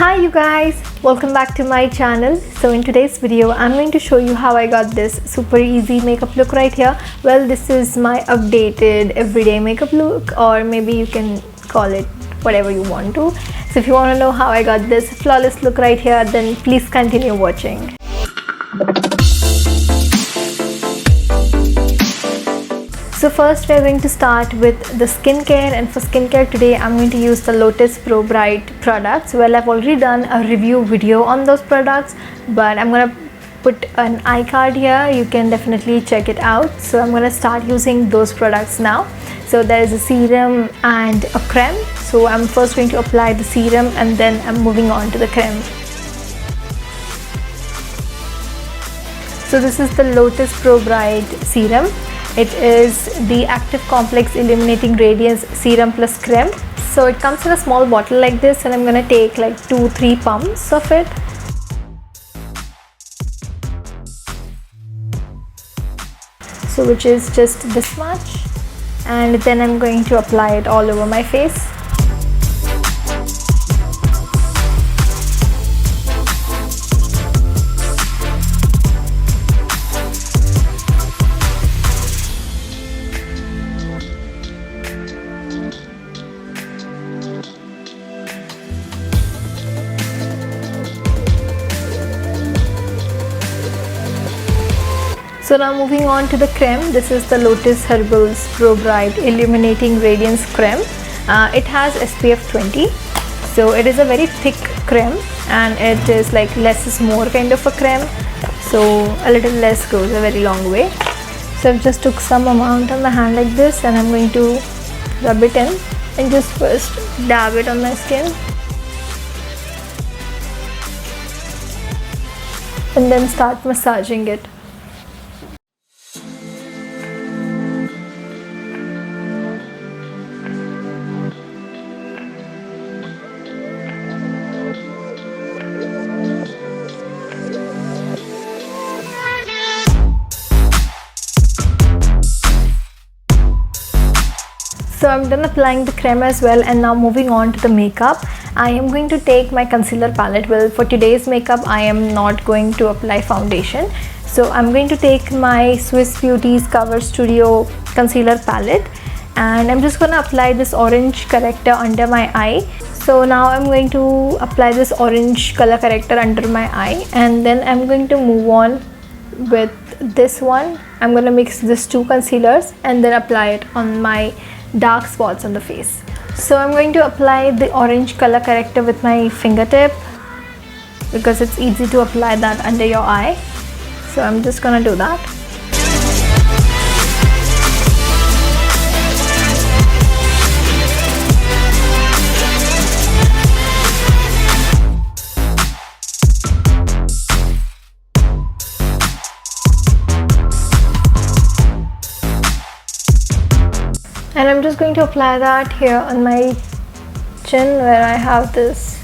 Hi you guys, welcome back to my channel. So in today's video I'm going to show you how I got this super easy makeup look right here. Well, this is my updated everyday makeup look, or maybe you can call it whatever you want to. So if you want to know how I got this flawless look right here, then please continue watching. So first we are going to start with the skincare, and for skincare today I'm going to use the Lotus Pro Bright products. Well, I've already done a review video on those products, but I'm gonna put an iCard here. You can definitely check it out. So I'm gonna start using those products now. So there is a serum and a creme. So I'm first going to apply the serum and then I'm moving on to the creme. So this is the Lotus Pro Bright serum. It is the Active Complex Illuminating Radiance Serum Plus Creme. So it comes in a small bottle like this, and I'm gonna take like 2-3 pumps of it. So which is just this much, and then I'm going to apply it all over my face. So now moving on to the creme. This is the Lotus Herbals Pro Bright Illuminating Radiance Creme. It has SPF 20. So it is a very thick creme, and it is like less is more kind of a creme. So a little less goes a very long way. So I've just took some amount on my hand like this, and I'm going to rub it in and just first dab it on my skin. And then start massaging it. So I'm done applying the creme as well, and now moving on to the makeup. I am going to take my concealer palette. Well, for today's makeup I am not going to apply foundation. So I'm going to take my Swiss Beauty's Cover Studio concealer palette, and I'm just going to apply this orange corrector under my eye. So now I'm going to apply this orange color corrector under my eye, and then I'm going to move on with this one. I'm going to mix these two concealers and then apply it on my dark spots on the face. So I'm going to apply the orange color corrector with my fingertip because it's easy to apply that under your eye. So I'm just gonna do that. And I'm just going to apply that here on my chin where I have this.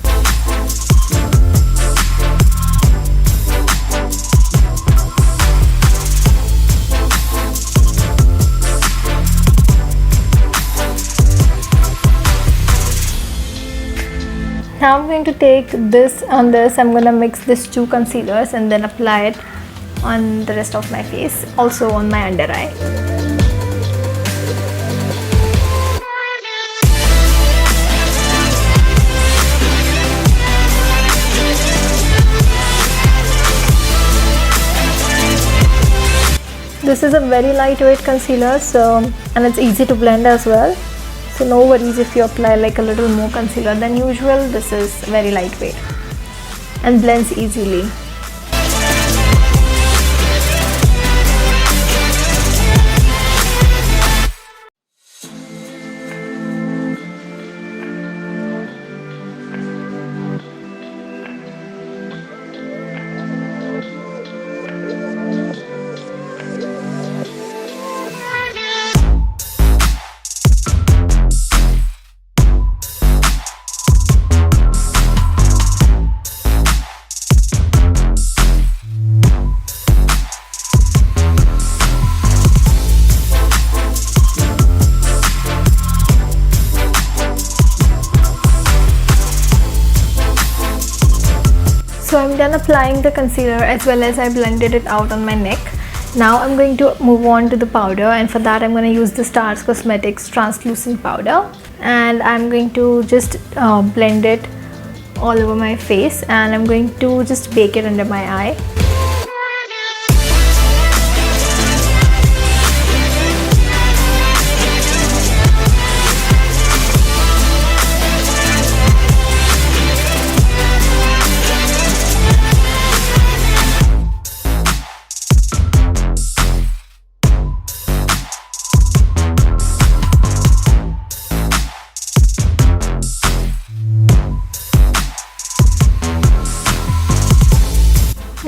Now I'm going to take this on this. I'm going to mix these two concealers and then apply it on the rest of my face, also on my under eye. This is a very lightweight concealer, and it's easy to blend as well. So no worries if you apply like a little more concealer than usual. This is very lightweight and blends easily. So I'm done applying the concealer as well as I blended it out on my neck. Now I'm going to move on to the powder, and for that I'm going to use the Stars Cosmetics translucent powder, and I'm going to just blend it all over my face, and I'm going to just bake it under my eye.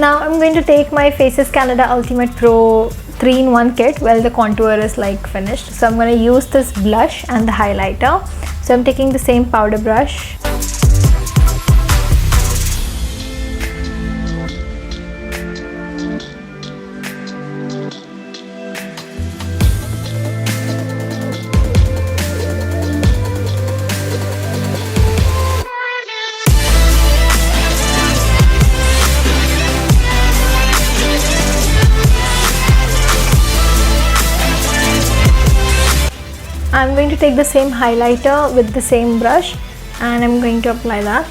Now I'm going to take my Faces Canada Ultimate Pro 3-in-1 kit. Well, the contour is like finished, so I'm going to use this blush and the highlighter. So I'm taking the same powder brush. I'm going to take the same highlighter with the same brush, and I'm going to apply that.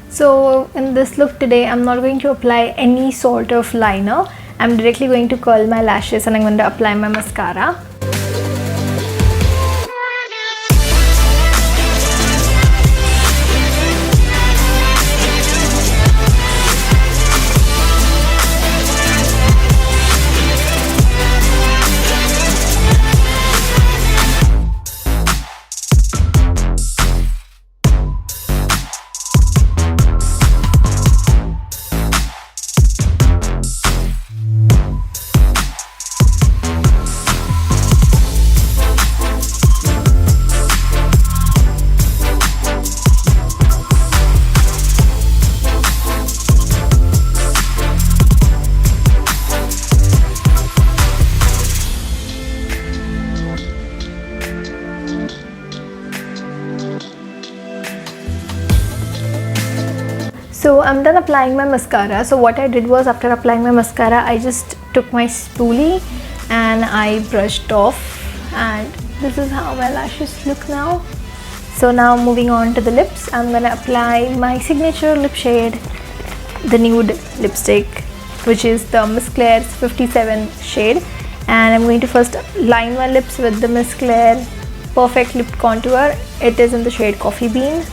So in this look today, I'm not going to apply any sort of liner. I'm directly going to curl my lashes, and I'm going to apply my mascara. So I'm done applying my mascara. So what I did was, after applying my mascara, I just took my spoolie and I brushed off, and this is how my lashes look now. So now moving on to the lips, I'm gonna apply my signature lip shade, the nude lipstick, which is the Miss Claire's 57 shade, and I'm going to first line my lips with the Miss Claire Perfect Lip Contour. It is in the shade Coffee Bean.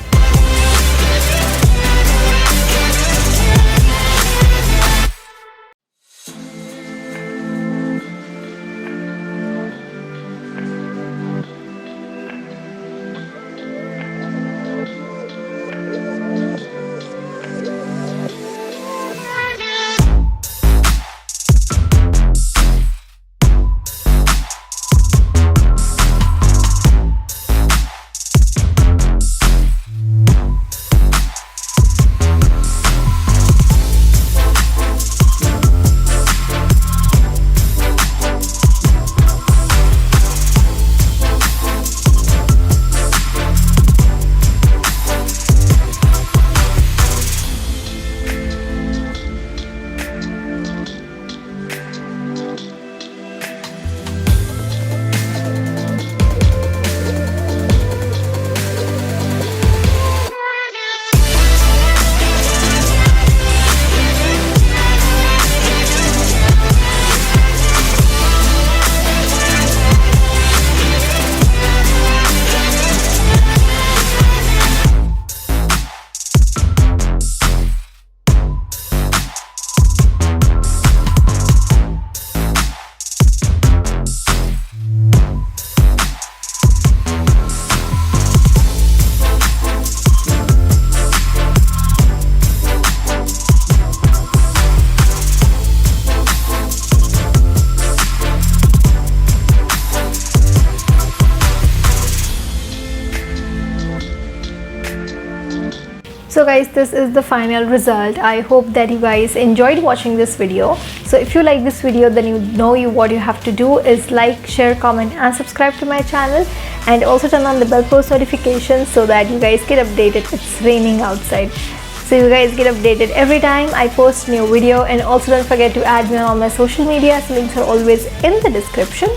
So guys, this is the final result. I hope that you guys enjoyed watching this video. So if you like this video, then what you have to do is like, share, comment and subscribe to my channel, and also turn on the bell post notifications so that you guys get updated. It's raining outside, so you guys get updated every time I post new video. And also don't forget to add me on all my social media. Links are always in the description.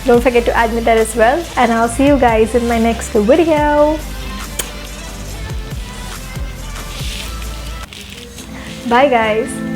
Don't forget to add me there as well, and I'll see you guys in my next video. Bye guys.